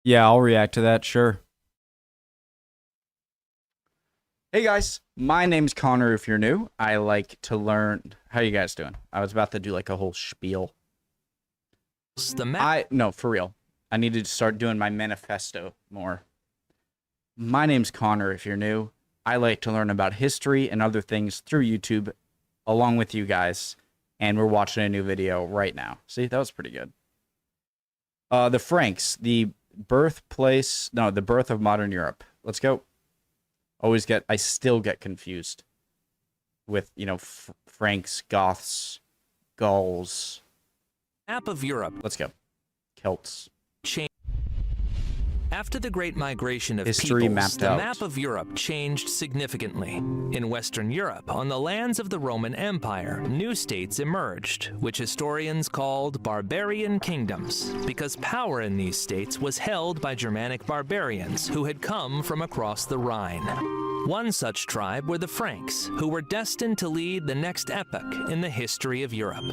Yeah, I'll react to that, sure. Hey guys, my name's Connor if you're new. I like to learn. How you guys doing? I was about to do like a whole spiel. No, for real. I needed to start doing my manifesto more. My name's Connor if you're new. I like to learn about history and other things through YouTube along with you guys. And we're watching a new video right now. See, that was pretty good. The Franks, the birth of modern Europe. Let's go. I still get confused with, Franks, Goths, Gauls. Map of Europe. Let's go. Celts. After the Great Migration of History peoples, mapped the out. map of Europe changed significantly. In Western Europe, on the lands of the Roman Empire, new states emerged, which historians called barbarian kingdoms, because power in these states was held by Germanic barbarians who had come from across the Rhine. One such tribe were the Franks, who were destined to lead the next epoch in the history of Europe.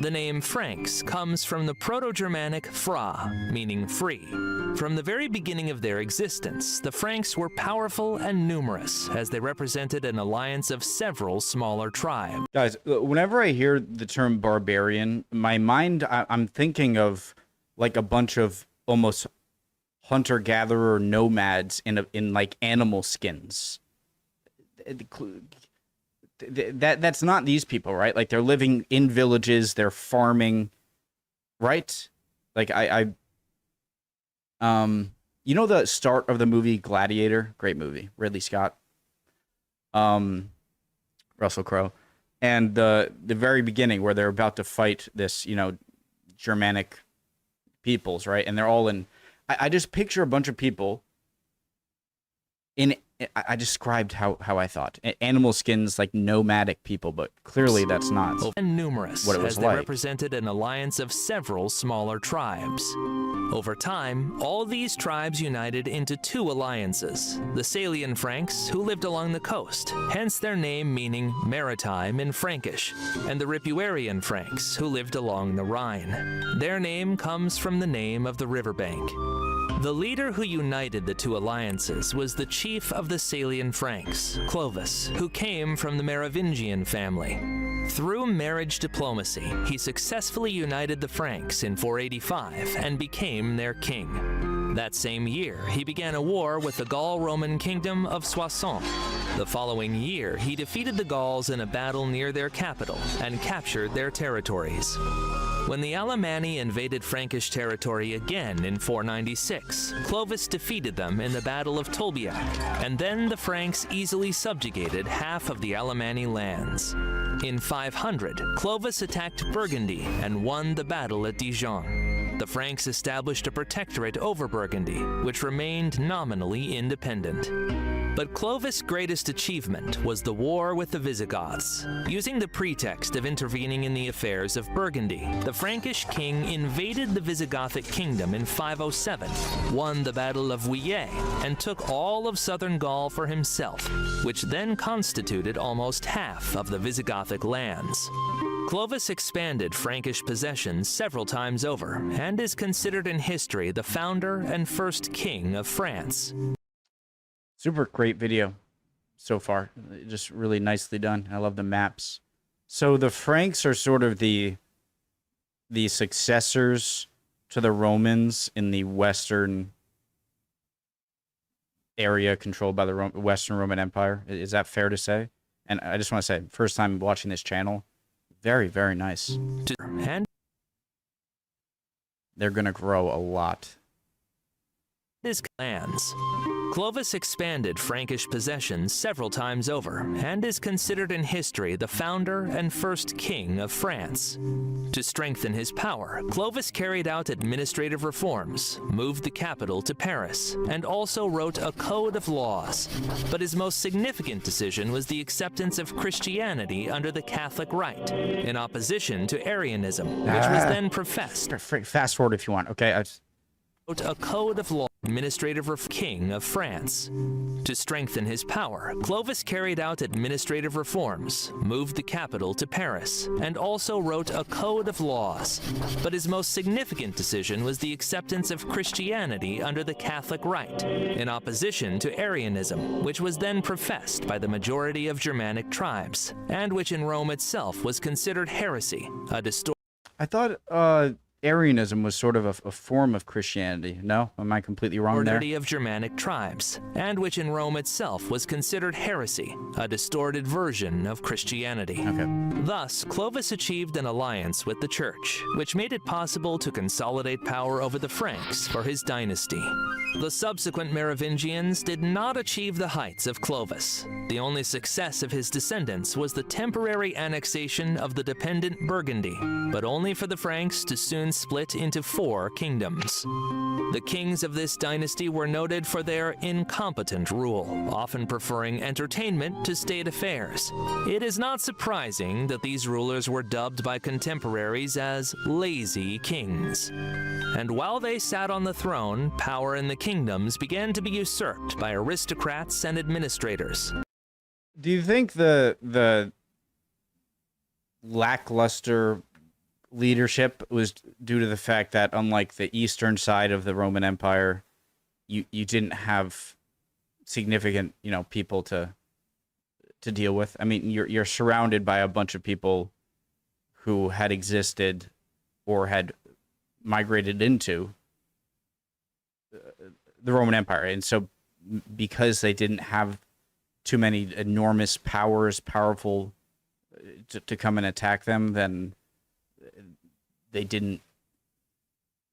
The name Franks comes from the Proto-Germanic fra, meaning free. From the very beginning of their existence, the Franks were powerful and numerous, as they represented an alliance of several smaller tribes. Guys, whenever I hear the term barbarian, my mind, I'm thinking of like a bunch of almost hunter-gatherer nomads in like animal skins. That's not these people, right? Like they're living in villages, they're farming, right? Like the start of the movie Gladiator, great movie, Ridley Scott, Russell Crowe, and the very beginning where they're about to fight this, Germanic peoples, right? And they're all in. I just picture a bunch of people in. I described how I thought animal skins, like nomadic people, but clearly that's not and numerous, what it was as they like. represented an alliance of several smaller tribes. Over time, all these tribes united into two alliances: the Salian Franks, who lived along the coast, hence their name meaning maritime in Frankish, and the Ripuarian Franks, who lived along the Rhine. Their name comes from the name of the riverbank. The leader who united the two alliances was the chief of the Salian Franks, Clovis, who came from the Merovingian family. Through marriage diplomacy, he successfully united the Franks in 485 and became their king. That same year, he began a war with the Gaul-Roman kingdom of Soissons. The following year, he defeated the Gauls in a battle near their capital and captured their territories. When the Alemanni invaded Frankish territory again in 496, Clovis defeated them in the Battle of Tolbiac, and then the Franks easily subjugated half of the Alemanni lands. In 500, Clovis attacked Burgundy and won the battle at Dijon. The Franks established a protectorate over Burgundy, which remained nominally independent. But Clovis' greatest achievement was the war with the Visigoths. Using the pretext of intervening in the affairs of Burgundy, the Frankish king invaded the Visigothic kingdom in 507, won the Battle of Ouillet, and took all of southern Gaul for himself, which then constituted almost half of the Visigothic lands. Clovis expanded Frankish possessions several times over, and is considered in history the founder and first king of France. Super great video so far. Just really nicely done. I love the maps. So the Franks are sort of the successors to the Romans in the Western area controlled by the Western Roman Empire. Is that fair to say? And I just want to say, first time watching this channel, very, very nice. And they're going to grow a lot. his lands. Clovis expanded Frankish possessions several times over, and is considered in history the founder and first king of France. To strengthen his power, Clovis carried out administrative reforms, moved the capital to Paris, and also wrote a code of laws. But his most significant decision was the acceptance of Christianity under the Catholic Rite, in opposition to Arianism, which was then professed. Fast forward if you want, okay? wrote a code of law, administrative king of France. To strengthen his power, Clovis carried out administrative reforms, moved the capital to Paris, and also wrote a code of laws. But his most significant decision was the acceptance of Christianity under the Catholic Rite, in opposition to Arianism, which was then professed by the majority of Germanic tribes, and which in Rome itself was considered heresy, a distortion. I thought Arianism was sort of a form of Christianity. No? Am I completely wrong there? Of Germanic tribes, and which in Rome itself was considered heresy, a distorted version of Christianity. Okay. Thus, Clovis achieved an alliance with the church, which made it possible to consolidate power over the Franks for his dynasty. The subsequent Merovingians did not achieve the heights of Clovis. The only success of his descendants was the temporary annexation of the dependent Burgundy, but only for the Franks to soon split into 4 kingdoms. The kings of this dynasty were noted for their incompetent rule, often preferring entertainment to state affairs. It is not surprising that these rulers were dubbed by contemporaries as lazy kings. And while they sat on the throne, power in the kingdoms began to be usurped by aristocrats and administrators. Do you think the lackluster leadership was due to the fact that, unlike the eastern side of the Roman Empire, you didn't have significant, people to deal with? I mean, you're surrounded by a bunch of people who had existed or had migrated into the Roman Empire, and so because they didn't have too many enormous powerful to come and attack them, then they didn't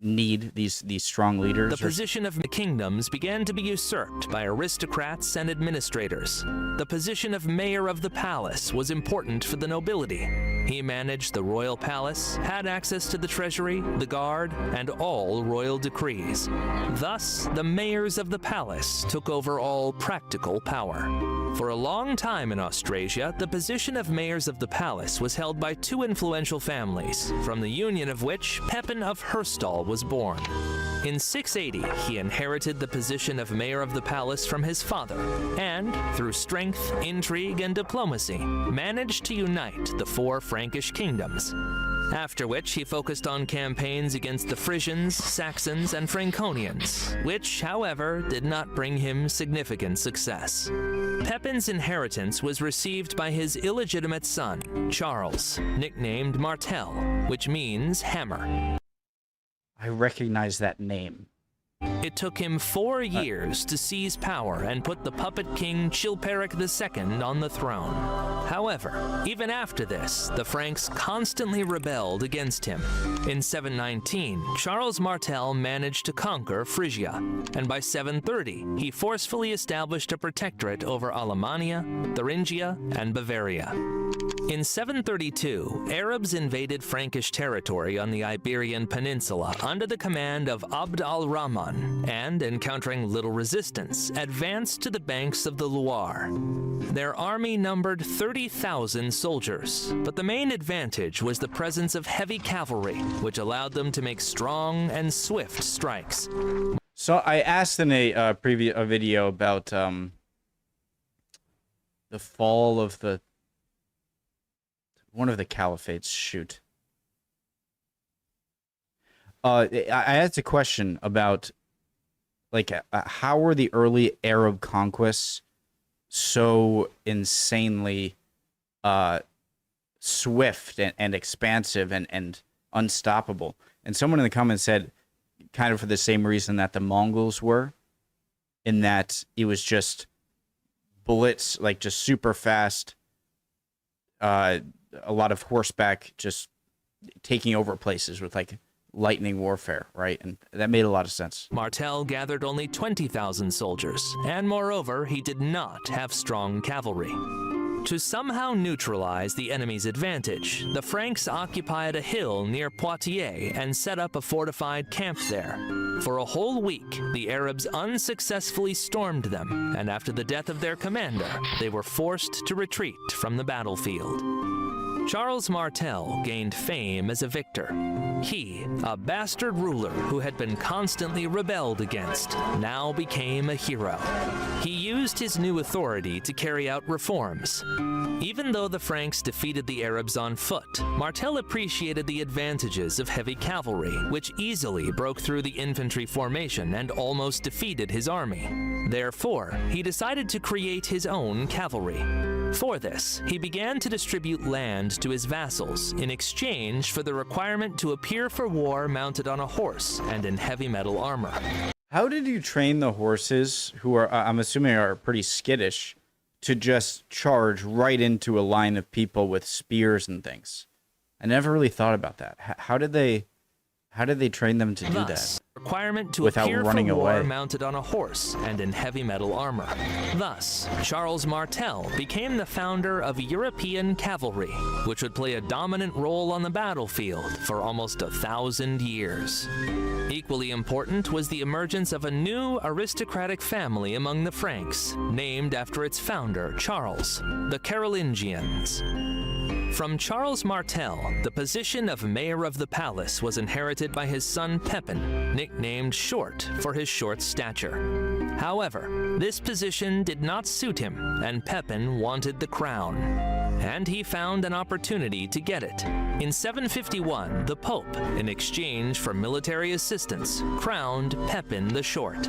need these strong leaders. The position of the kingdoms began to be usurped by aristocrats and administrators. The position of mayor of the palace was important for the nobility. He managed the royal palace, had access to the treasury, the guard, and all royal decrees. Thus, the mayors of the palace took over all practical power. For a long time in Austrasia, the position of mayors of the palace was held by 2 influential families, from the union of which Pepin of Herstal was born. In 680, he inherited the position of mayor of the palace from his father, and, through strength, intrigue, and diplomacy, managed to unite the 4 Frankish kingdoms. After which he focused on campaigns against the Frisians, Saxons, and Franconians, which, however, did not bring him significant success. Pepin's inheritance was received by his illegitimate son, Charles, nicknamed Martel, which means hammer. I recognize that name. It took him 4 years to seize power and put the puppet king Chilperic II on the throne. However, even after this, the Franks constantly rebelled against him. In 719, Charles Martel managed to conquer Frisia, and by 730, he forcefully established a protectorate over Alemannia, Thuringia, and Bavaria. In 732, Arabs invaded Frankish territory on the Iberian Peninsula under the command of Abd al-Rahman, and, encountering little resistance, advanced to the banks of the Loire. Their army numbered 30,000 soldiers, but the main advantage was the presence of heavy cavalry, which allowed them to make strong and swift strikes. So I asked in a previous video about the fall of one of the caliphates. Shoot. I asked a question about, like, how were the early Arab conquests so insanely swift and expansive and unstoppable? And someone in the comments said, kind of for the same reason that the Mongols were, in that it was just bullets, like just super fast, a lot of horseback, just taking over places with like lightning warfare, right? And that made a lot of sense. Martel gathered only 20,000 soldiers, and moreover, he did not have strong cavalry. To somehow neutralize the enemy's advantage, the Franks occupied a hill near Poitiers and set up a fortified camp there. For a whole week, the Arabs unsuccessfully stormed them, and after the death of their commander, they were forced to retreat from the battlefield. Charles Martel gained fame as a victor. He, a bastard ruler who had been constantly rebelled against, now became a hero. He used his new authority to carry out reforms. Even though the Franks defeated the Arabs on foot, Martel appreciated the advantages of heavy cavalry, which easily broke through the infantry formation and almost defeated his army. Therefore, he decided to create his own cavalry. For this, he began to distribute land to his vassals in exchange for the requirement to appear for war mounted on a horse and in heavy metal armor. How did you train the horses, who are, I'm assuming, are pretty skittish, to just charge right into a line of people with spears and things? I never really thought about that. How did they train them to do that? Requirement to without appear running for war away? mounted on a horse and in heavy metal armor. Thus, Charles Martel became the founder of European cavalry, which would play a dominant role on the battlefield for almost 1,000 years. Equally important was the emergence of a new aristocratic family among the Franks, named after its founder, Charles, the Carolingians. From Charles Martel, the position of mayor of the palace was inherited by his son Pepin, nicknamed Short for his short stature. However, this position did not suit him, and Pepin wanted the crown. And he found an opportunity to get it. In 751, the Pope, in exchange for military assistance, crowned Pepin the Short.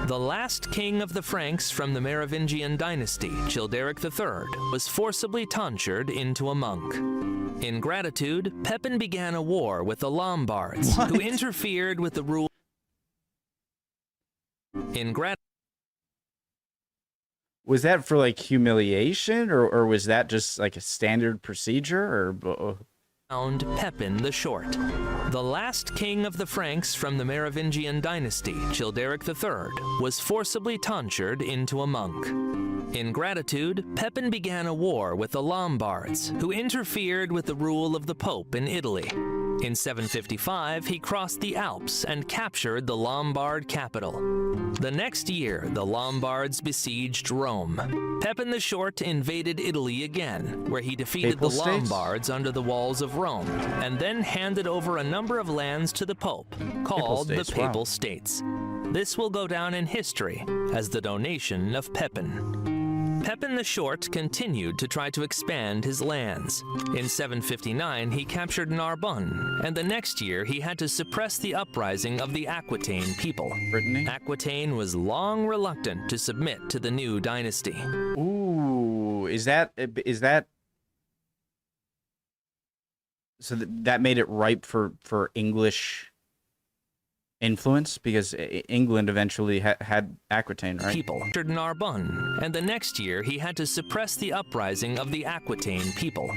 The last king of the Franks from the Merovingian dynasty, Childeric III, was forcibly tonsured into a monk. In gratitude, Pepin began a war with the Lombards, who interfered with the rule. Was that for like humiliation, or was that just like a standard procedure, or? Crowned Pepin the Short. The last king of the Franks from the Merovingian dynasty, Childeric III, was forcibly tonsured into a monk. In gratitude, Pepin began a war with the Lombards, who interfered with the rule of the Pope in Italy. In 755, he crossed the Alps and captured the Lombard capital. The next year, the Lombards besieged Rome. Pepin the Short invaded Italy again, where he defeated the Lombards under the walls of Rome, and then handed over a number of lands to the Pope, called the Papal States. This will go down in history as the donation of Pepin. Pepin the Short continued to try to expand his lands. In 759, he captured Narbonne, and the next year he had to suppress the uprising of the Aquitaine people. Brittany? Aquitaine was long reluctant to submit to the new dynasty. Ooh, is that so that made it ripe for English influence, because England eventually had Aquitaine, right? People captured Narbonne, and the next year he had to suppress the uprising of the Aquitaine people.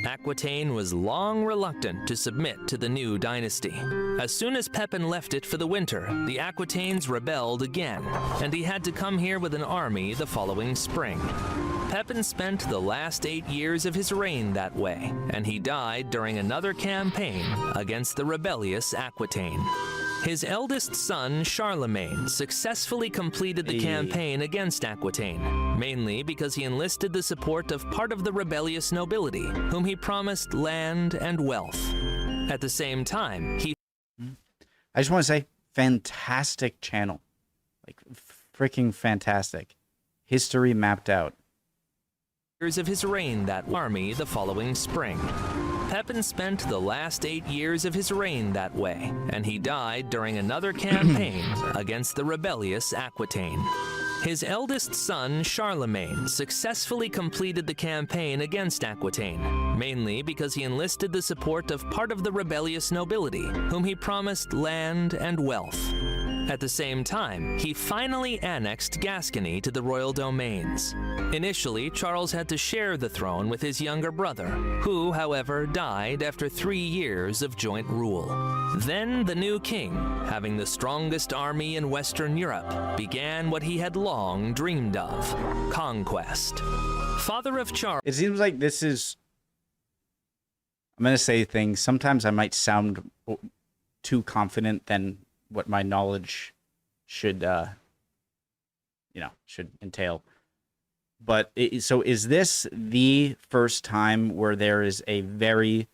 Aquitaine was long reluctant to submit to the new dynasty. As soon as Pepin left it for the winter, the Aquitaines rebelled again, and he had to come here with an army the following spring. Pepin spent the last 8 years of his reign that way, and he died during another campaign against the rebellious Aquitaine. His eldest son, Charlemagne, successfully completed the campaign against Aquitaine, mainly because he enlisted the support of part of the rebellious nobility, whom he promised land and wealth. At the same time, I just want to say, fantastic channel. Like, freaking fantastic. History mapped out. Years of his reign that army the following spring. Pepin spent the last 8 years of his reign that way, and he died during another campaign against the rebellious Aquitaine. His eldest son, Charlemagne, successfully completed the campaign against Aquitaine, mainly because he enlisted the support of part of the rebellious nobility, whom he promised land and wealth. At the same time, he finally annexed Gascony to the royal domains. Initially, Charles had to share the throne with his younger brother, who, however, died after 3 years of joint rule. Then the new king, having the strongest army in Western Europe, began what he had long dreamed of: conquest. Father of Charles. It seems like this is... I'm going to say things. Sometimes I might sound too confident than what my knowledge should entail. But so is this the first time where there is a very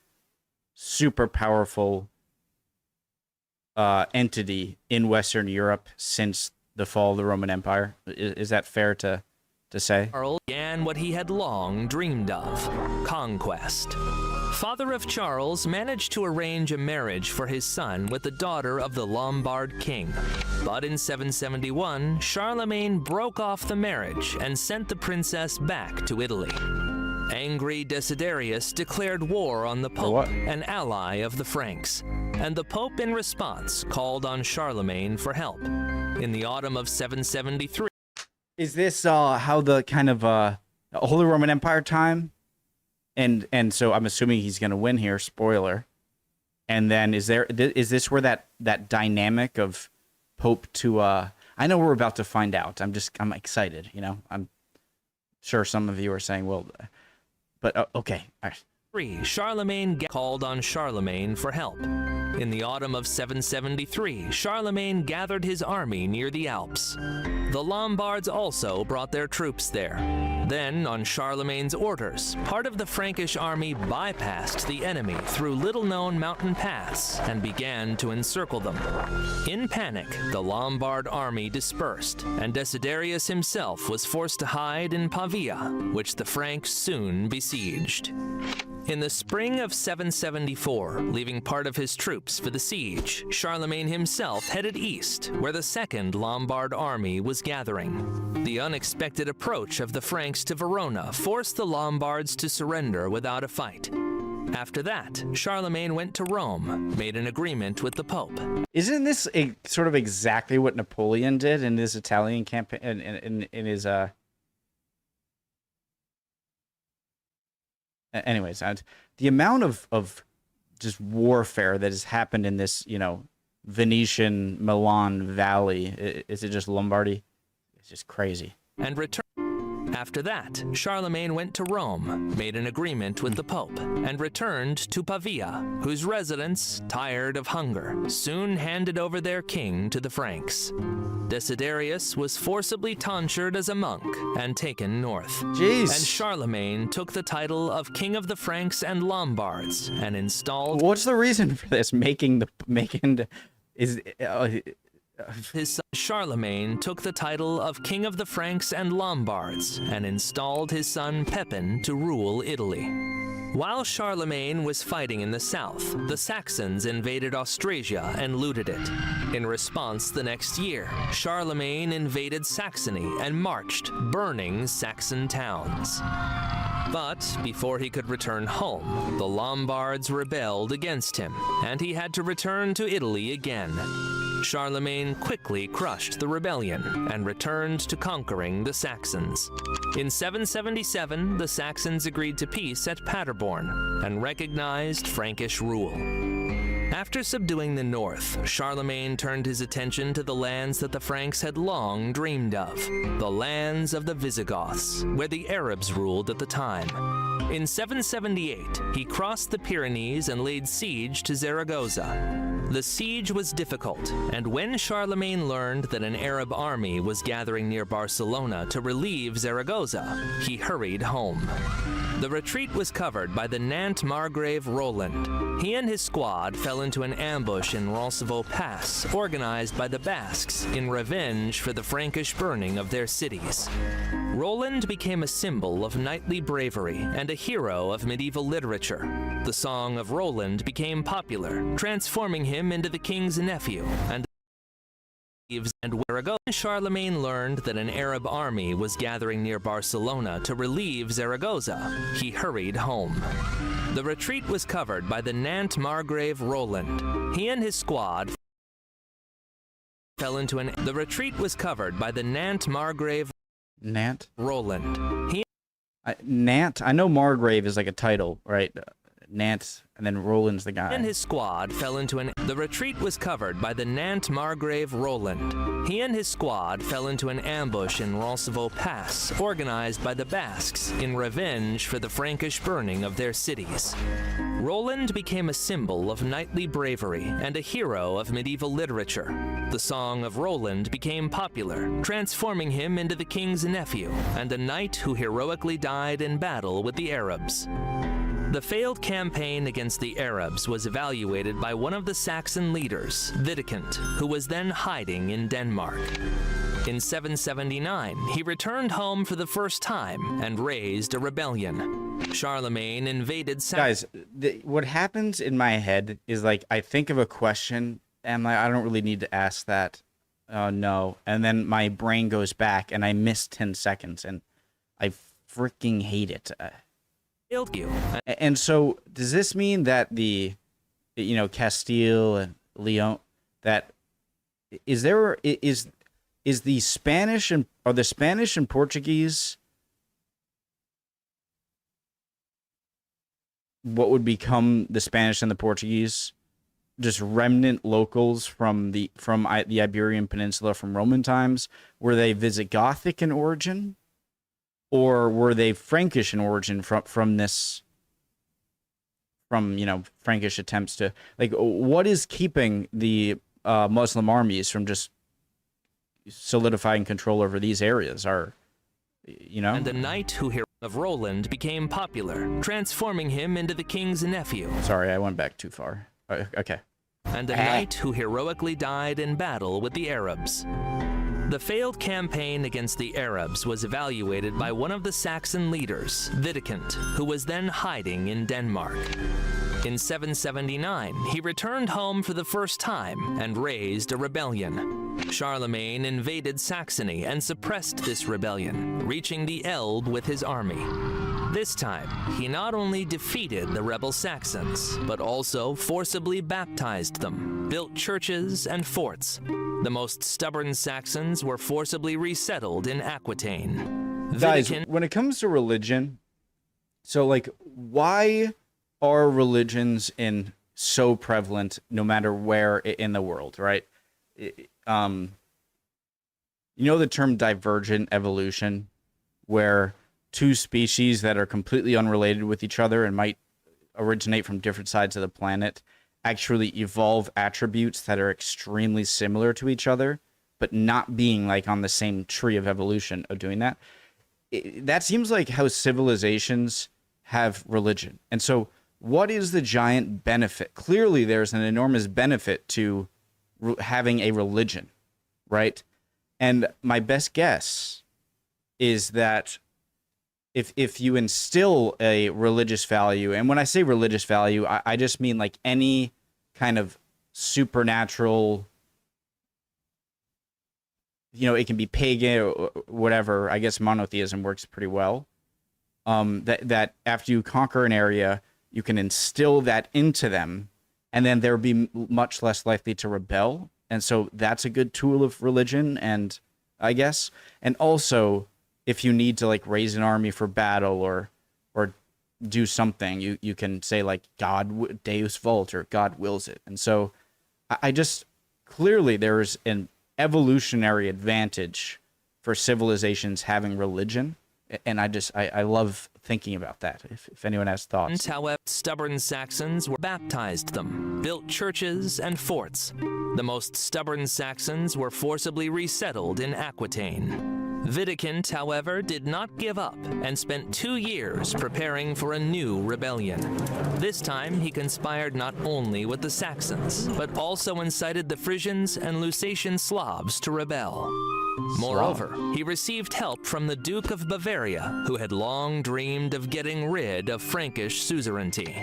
super powerful entity in Western Europe since the fall of the Roman Empire? Is that fair to say? Charles began what he had long dreamed of, conquest. Father of Charles managed to arrange a marriage for his son with the daughter of the Lombard king. But in 771, Charlemagne broke off the marriage and sent the princess back to Italy. Angry Desiderius declared war on the Pope, an ally of the Franks, and the Pope in response called on Charlemagne for help. In the autumn of 773, is this how the kind of Holy Roman Empire time? And so I'm assuming he's going to win here, spoiler. And then is this where that dynamic of Pope to I know we're about to find out. I'm excited, you know. I'm sure some of you are saying, well, but okay. All right. Charlemagne called on Charlemagne for help. In the autumn of 773, Charlemagne gathered his army near the Alps. The Lombards also brought their troops there. Then, on Charlemagne's orders, part of the Frankish army bypassed the enemy through little-known mountain paths and began to encircle them. In panic, the Lombard army dispersed, and Desiderius himself was forced to hide in Pavia, which the Franks soon besieged. In the spring of 774, leaving part of his troops for the siege, Charlemagne himself headed east, where the Second Lombard army was gathering. The unexpected approach of the Franks to Verona forced the Lombards to surrender without a fight. After that, Charlemagne went to Rome, made an agreement with the Pope. Isn't this sort of exactly what Napoleon did in his Italian campaign, in his anyways, the amount of just warfare that has happened in this, you know, Venetian Milan Valley, is it just Lombardy? It's just crazy. And After that, Charlemagne went to Rome, made an agreement with the Pope, and returned to Pavia, whose residents, tired of hunger, soon handed over their king to the Franks. Desiderius was forcibly tonsured as a monk and taken north. Jeez. And Charlemagne took the title of King of the Franks and Lombards and installed... What's the reason for this? His son Charlemagne took the title of King of the Franks and Lombards and installed his son Pepin to rule Italy. While Charlemagne was fighting in the south, the Saxons invaded Austrasia and looted it. In response the next year, Charlemagne invaded Saxony and marched, burning Saxon towns. But before he could return home, the Lombards rebelled against him, and he had to return to Italy again. Charlemagne quickly crushed the rebellion and returned to conquering the Saxons. In 777, the Saxons agreed to peace at Paderborn and recognized Frankish rule. After subduing the north, Charlemagne turned his attention to the lands that the Franks had long dreamed of, the lands of the Visigoths, where the Arabs ruled at the time. In 778, he crossed the Pyrenees and laid siege to Zaragoza. The siege was difficult, and when Charlemagne learned that an Arab army was gathering near Barcelona to relieve Zaragoza, he hurried home. The retreat was covered by the Nantes Margrave Roland. He and his squad fell into an ambush in Roncevaux Pass, organized by the Basques in revenge for the Frankish burning of their cities. Roland became a symbol of knightly bravery and a hero of medieval literature. The Song of Roland became popular, transforming him into the king's nephew, and Zaragoza. Charlemagne learned that an Arab army was gathering near Barcelona to relieve Zaragoza. He hurried home. The retreat was covered by the Nantes Margrave Roland. He and his squad fell into an... The retreat was covered by the Nantes Margrave Roland. Nantes? I know Margrave is like a title, right? Nantes, and then Roland's the guy. And his squad fell into an... The retreat was covered by the Nantes Margrave Roland. He and his squad fell into an ambush in Roncevaux Pass, organized by the Basques in revenge for the Frankish burning of their cities. Roland became a symbol of knightly bravery and a hero of medieval literature. The Song of Roland became popular, transforming him into the king's nephew and a knight who heroically died in battle with the Arabs. The failed campaign against the Arabs was evaluated by one of the Saxon leaders, Widukind, who was then hiding in Denmark. In 779, he returned home for the first time and raised a rebellion. Charlemagne invaded Guys, what happens in my head is, like, I think of a question, and I don't really need to ask that. No. And then my brain goes back, and I miss 10 seconds, and I freaking hate it. And so, does this mean that the, Castile and Leon, that is the Spanish and are the Spanish and Portuguese what would become the Spanish and the Portuguese just remnant locals from the Iberian Peninsula from Roman times? Were they Visigothic in origin? Or were they Frankish in origin from Frankish attempts to, like, what is keeping the Muslim armies from just solidifying control over these areas? And the knight who of Roland became popular, transforming him into the king's nephew. Sorry, I went back too far. Okay. And a knight who heroically died in battle with the Arabs. The failed campaign against the Arabs was evaluated by one of the Saxon leaders, Widukind, who was then hiding in Denmark. In 779, he returned home for the first time and raised a rebellion. Charlemagne invaded Saxony and suppressed this rebellion, reaching the Elbe with his army. This time, he not only defeated the rebel Saxons, but also forcibly baptized them, built churches and forts. The most stubborn Saxons were forcibly resettled in Aquitaine. Guys, when it comes to religion, so, like, why are religions so prevalent no matter where in the world, right? You know the term divergent evolution, where two species that are completely unrelated with each other and might originate from different sides of the planet actually evolve attributes that are extremely similar to each other, but not being, like, on the same tree of evolution of doing that. That seems like how civilizations have religion. And so what is the giant benefit? Clearly, there's an enormous benefit to having a religion, right? And my best guess is that if you instill a religious value, and when I say religious value, I just mean, like, any kind of supernatural, it can be pagan or whatever. I guess monotheism works pretty well. That after you conquer an area, you can instill that into them, and then they'll be much less likely to rebel. And so that's a good tool of religion, and I guess. And also, if you need to, like, raise an army for battle or do something, you can say, like, God, Deus vult, or God wills it. And so I just, clearly there's an evolutionary advantage for civilizations having religion. And I love thinking about that, if anyone has thoughts. However, stubborn Saxons baptized them, built churches and forts. The most stubborn Saxons were forcibly resettled in Aquitaine. Widukind, however, did not give up and spent 2 years preparing for a new rebellion. This time, he conspired not only with the Saxons, but also incited the Frisians and Lusatian Slavs to rebel. Moreover, he received help from the Duke of Bavaria, who had long dreamed of getting rid of Frankish suzerainty.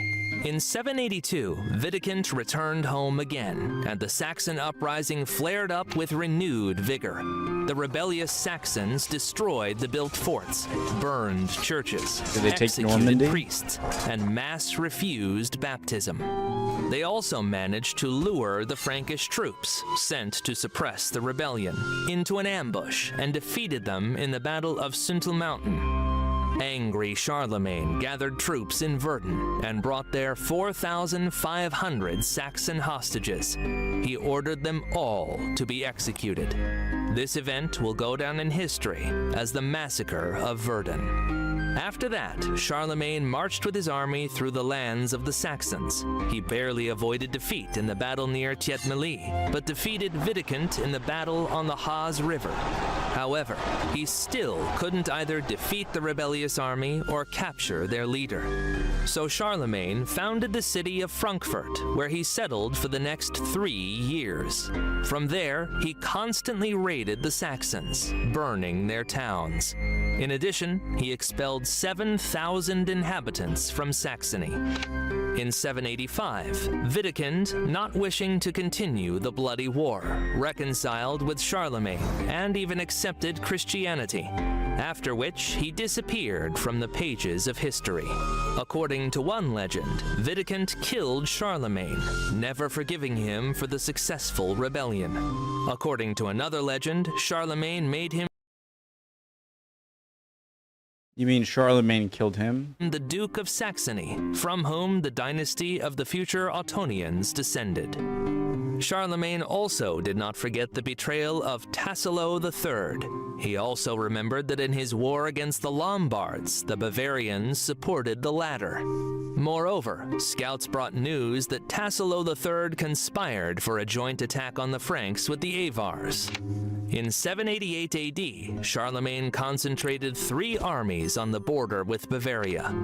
In 782, Widukind returned home again, and the Saxon uprising flared up with renewed vigor. The rebellious Saxons destroyed the built forts, burned churches, executed priests, and mass refused baptism. They also managed to lure the Frankish troops, sent to suppress the rebellion, into an ambush and defeated them in the Battle of Suntal Mountain. Angry Charlemagne gathered troops in Verdun and brought there 4,500 Saxon hostages. He ordered them all to be executed. This event will go down in history as the Massacre of Verdun. After that, Charlemagne marched with his army through the lands of the Saxons. He barely avoided defeat in the battle near Thietmeli, but defeated Widukind in the battle on the Haas River. However, he still couldn't either defeat the rebellious army or capture their leader. So Charlemagne founded the city of Frankfurt, where he settled for the next 3 years. From there, he constantly raided the Saxons, burning their towns. In addition, he expelled 7,000 inhabitants from Saxony. In 785, Widukind, not wishing to continue the bloody war, reconciled with Charlemagne and even accepted Christianity, after which he disappeared from the pages of history. According to one legend, Widukind killed Charlemagne, never forgiving him for the successful rebellion. According to another legend, Charlemagne made him You mean Charlemagne killed him? the Duke of Saxony, from whom the dynasty of the future Ottonians descended. Charlemagne also did not forget the betrayal of Tassilo III. He also remembered that in his war against the Lombards, the Bavarians supported the latter. Moreover, scouts brought news that Tassilo III conspired for a joint attack on the Franks with the Avars. In 788 AD, Charlemagne concentrated 3 armies on the border with Bavaria.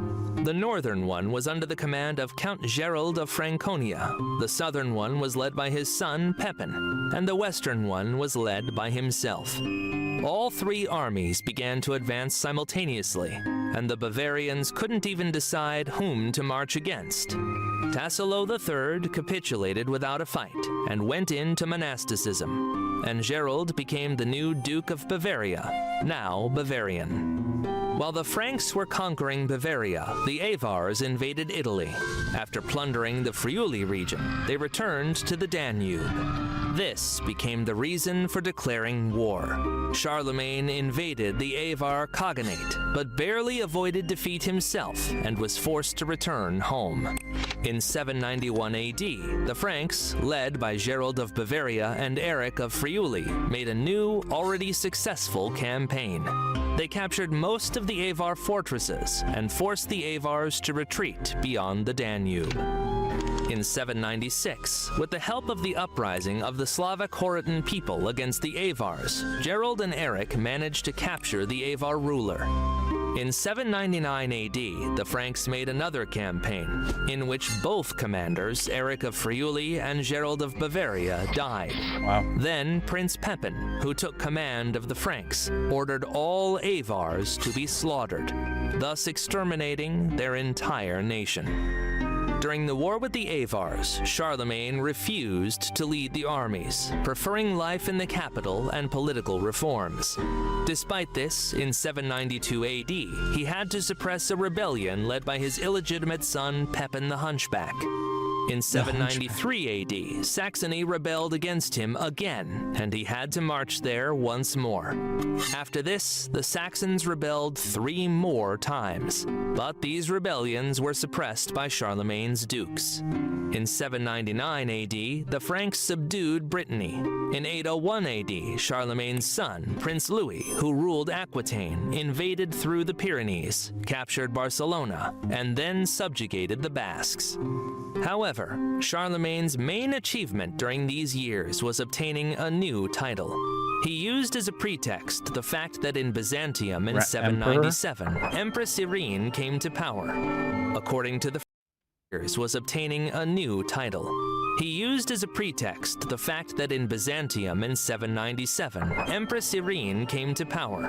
The northern one was under the command of Count Gerald of Franconia, the southern one was led by his son Pepin, and the western one was led by himself. All 3 armies began to advance simultaneously, and the Bavarians couldn't even decide whom to march against. Tassilo III capitulated without a fight and went into monasticism, and Gerald became the new Duke of Bavaria, now Bavarian. While the Franks were conquering Bavaria, the Avars invaded Italy. After plundering the Friuli region, they returned to the Danube. This became the reason for declaring war. Charlemagne invaded the Avar Khaganate, but barely avoided defeat himself and was forced to return home. In 791 AD, the Franks, led by Gerald of Bavaria and Eric of Friuli, made a new, already successful campaign. They captured most of the Avar fortresses and forced the Avars to retreat beyond the Danube. In 796, with the help of the uprising of the Slavic Horatan people against the Avars, Gerald and Eric managed to capture the Avar ruler. In 799 AD, the Franks made another campaign, in which both commanders, Eric of Friuli and Gerald of Bavaria, died. Wow. Then Prince Pepin, who took command of the Franks, ordered all Avars to be slaughtered, thus exterminating their entire nation. During the war with the Avars, Charlemagne refused to lead the armies, preferring life in the capital and political reforms. Despite this, in 792 AD, he had to suppress a rebellion led by his illegitimate son Pepin the Hunchback. In 793 AD, Saxony rebelled against him again, and he had to march there once more. After this, the Saxons rebelled 3 more times, but these rebellions were suppressed by Charlemagne's dukes. In 799 AD, the Franks subdued Brittany. In 801 AD, Charlemagne's son, Prince Louis, who ruled Aquitaine, invaded through the Pyrenees, captured Barcelona, and then subjugated the Basques. However, Charlemagne's main achievement during these years was obtaining a new title. He used as a pretext the fact that in Byzantium in 797, Empress Irene came to power. According to the was obtaining a new title. He used as a pretext the fact that in Byzantium in 797, Empress Irene came to power.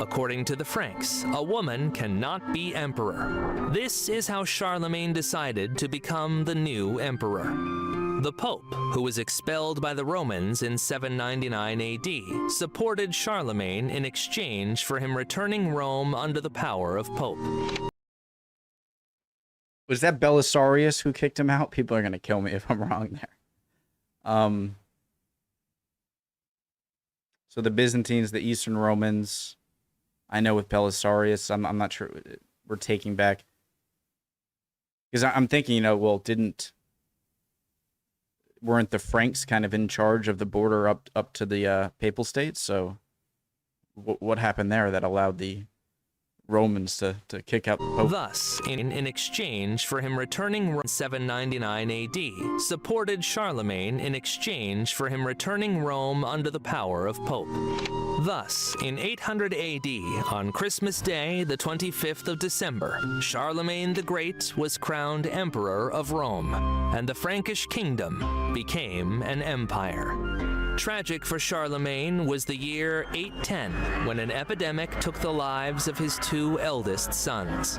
According to the Franks, a woman cannot be emperor. This is how Charlemagne decided to become the new emperor. The Pope, who was expelled by the Romans in 799 AD, supported Charlemagne in exchange for him returning Rome under the power of Pope. Was that Belisarius who kicked him out? People are going to kill me if I'm wrong there. So the Byzantines, the Eastern Romans, I know with Belisarius, I'm not sure we're taking back. Because I'm thinking, well, weren't the Franks kind of in charge of the border up to the Papal States? So what happened there that allowed the Romans to kick out the Pope. Thus, in exchange for him returning Rome in 799 AD, supported Charlemagne in exchange for him returning Rome under the power of Pope. Thus, in 800 AD, on Christmas Day, the 25th of December, Charlemagne the Great was crowned Emperor of Rome, and the Frankish kingdom became an empire. Tragic for Charlemagne was the year 810, when an epidemic took the lives of his two eldest sons.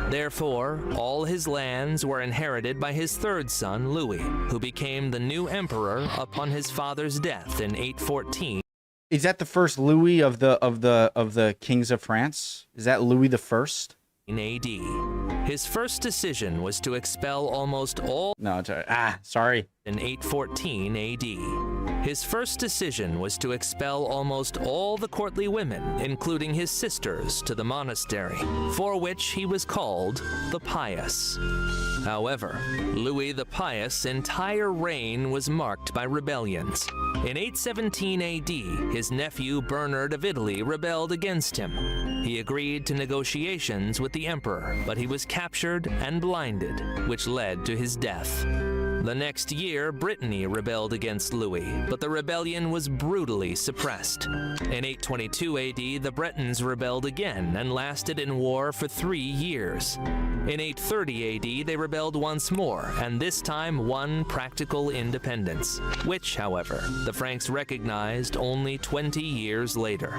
Therefore, all his lands were inherited by his third son, Louis, who became the new emperor upon his father's death in 814. Is that the first Louis of the kings of France? Is that Louis the First? In AD. His first decision was to expel almost all sorry. in 814 AD. His first decision was to expel almost all the courtly women, including his sisters, to the monastery, for which he was called the Pious. However, Louis the Pious' entire reign was marked by rebellions. In 817 AD, his nephew Bernard of Italy rebelled against him. He agreed to negotiations with the emperor, but he was captured and blinded, which led to his death. The next year, Brittany rebelled against Louis, but the rebellion was brutally suppressed. In 822 AD, the Bretons rebelled again and lasted in war for 3 years. In 830 AD, they rebelled once more, and this time won practical independence, which, however, the Franks recognized only 20 years later.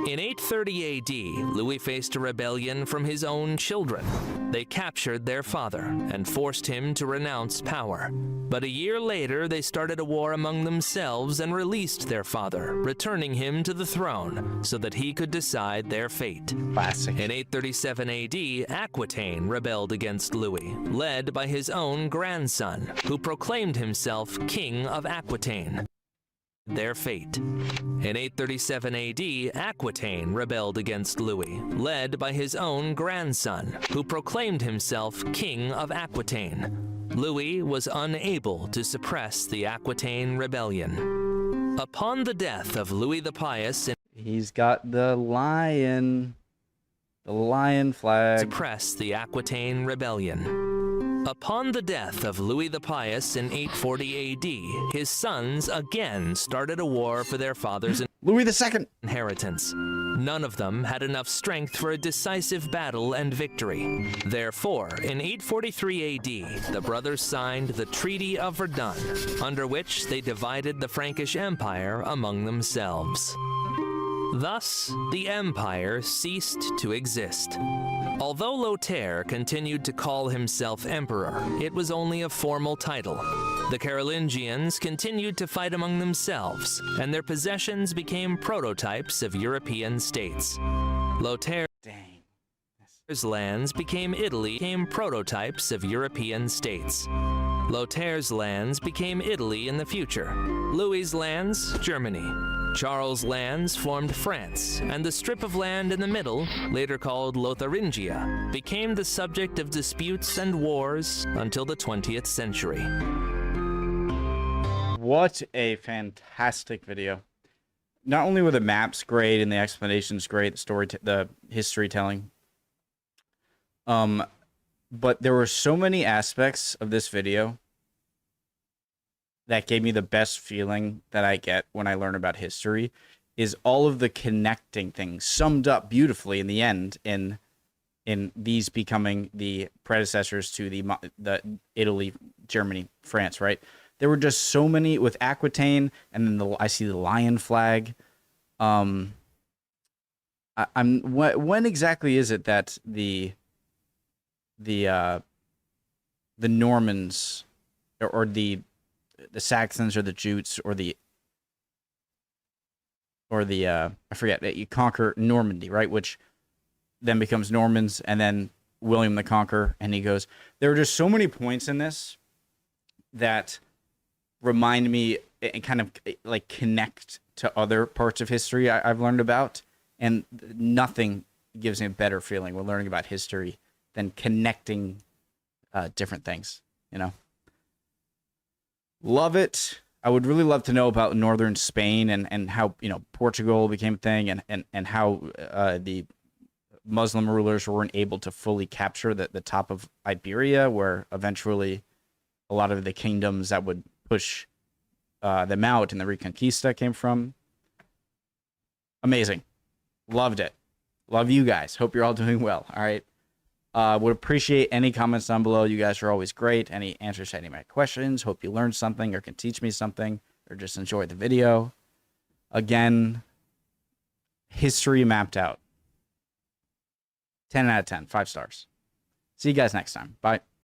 In 830 AD, Louis faced a rebellion from his own children. They captured their father and forced him to renounce power. But a year later, they started a war among themselves and released their father, returning him to the throne so that he could decide their fate. Classic. In 837 AD, Aquitaine rebelled against Louis, led by his own grandson, who proclaimed himself King of Aquitaine. Their fate. In 837 AD, Aquitaine rebelled against Louis, led by his own grandson, who proclaimed himself King of Aquitaine. Louis was unable to suppress the Aquitaine rebellion. Upon the death of Louis the Pious, He's got the lion flag. suppress the Aquitaine rebellion. Upon the death of Louis the Pious in 840 AD, his sons again started a war for their father's Louis II. inheritance. None of them had enough strength for a decisive battle and victory. Therefore, in 843 AD, the brothers signed the Treaty of Verdun, under which they divided the Frankish Empire among themselves. Thus, the empire ceased to exist. Although Lothair continued to call himself emperor, it was only a formal title. The Carolingians continued to fight among themselves, and their possessions became prototypes of European states. Lothair's lands became prototypes of European states. Lothair's lands became Italy in the future. Louis's lands, Germany. Charles' lands formed France, and the strip of land in the middle, later called Lotharingia, became the subject of disputes and wars until the 20th century. What a fantastic video. Not only were the maps great and the explanations great, the history telling, but there were so many aspects of this video that gave me the best feeling that I get when I learn about history, is all of the connecting things summed up beautifully in the end in these becoming the predecessors to the Italy, Germany, France, right? There were just so many with Aquitaine, and then I see the lion flag. When exactly is it that the Normans or the Saxons or the Jutes or the I forget, you conquer Normandy, right? Which then becomes Normans, and then William the Conqueror, and he goes. There are just so many points in this that remind me and kind of like connect to other parts of history I've learned about, and nothing gives me a better feeling when learning about history than connecting different things, you know? Love it. I would really love to know about northern Spain and how, you know, Portugal became a thing, and how the Muslim rulers weren't able to fully capture the top of Iberia, where eventually a lot of the kingdoms that would push them out and the Reconquista came from. Amazing. Loved it. Love you guys. Hope you're all doing well. All right. Would appreciate any comments down below. You guys are always great. Any answers to any of my questions. Hope you learned something or can teach me something or just enjoy the video. Again, history mapped out. 10 out of 10. 5 stars. See you guys next time. Bye.